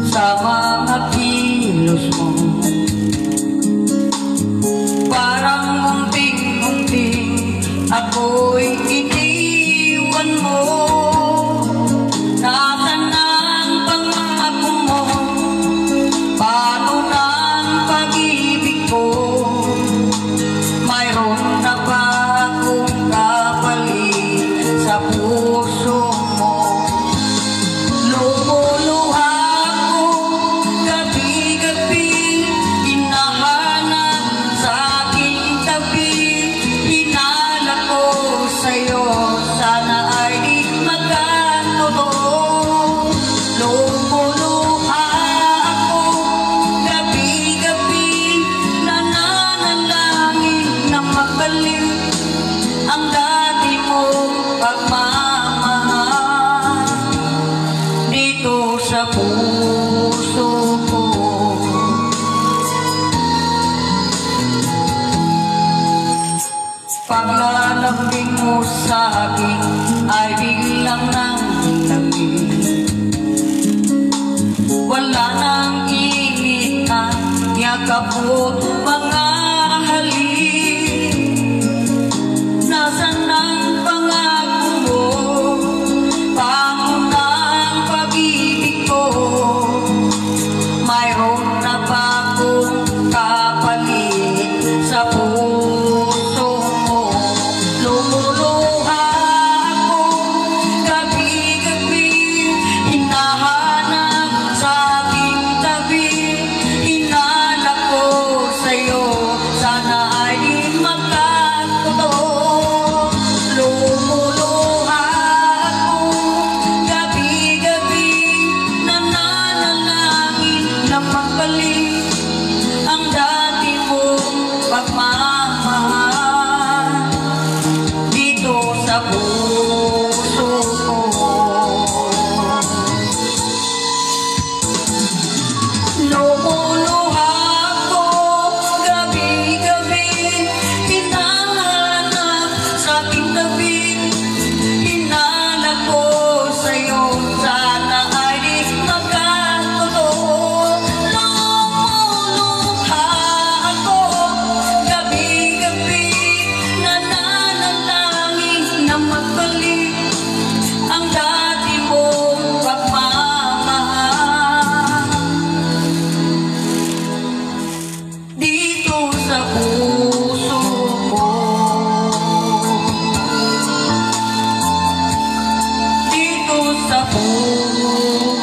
sa mga kilos mo. Parang munting-munting ako'y iniwan mo. Nasaan ang pangako mo? Paano na ang pag-ibig ko? Mayroon na ba akong kapalit sa puso mo? Lumuluha ko gabi-gabi, hinahanap sa aking tabi. Hinala ko sa'yo, sana ay di magkatotoo. Lumuluha ako gabi-gabi, nananalangin na magbalik ang dati mong pagmamahal dito sa puso ko. Paglalambing mo sa akin ay biglang nang lamig. Wala nang init at yakap mo mga halik. Nasaan ang pangako mo? Paano na ang pag-ibig ko? Mayroon na ba akong kapalit sa puso mo? Lumuluha ako gabi-gabi, hinahanap sa aking tabi. Hinala ko sa'yo, sana ay di magkatotoo. Lumuluha ako gabi-gabi, nananalangin na magbalik ang dati mong pagmamahal dito sa puso ko. Lumuluha ako gabi-gabi, hinahanap sa aking tabi. Hinala ko sa'yo, sana ay di magkatotoo. Lumuluha ako gabi-gabi, nananalangin na magbalik ang dati mong pagmamahal dito sa puso ko. Dito sa puso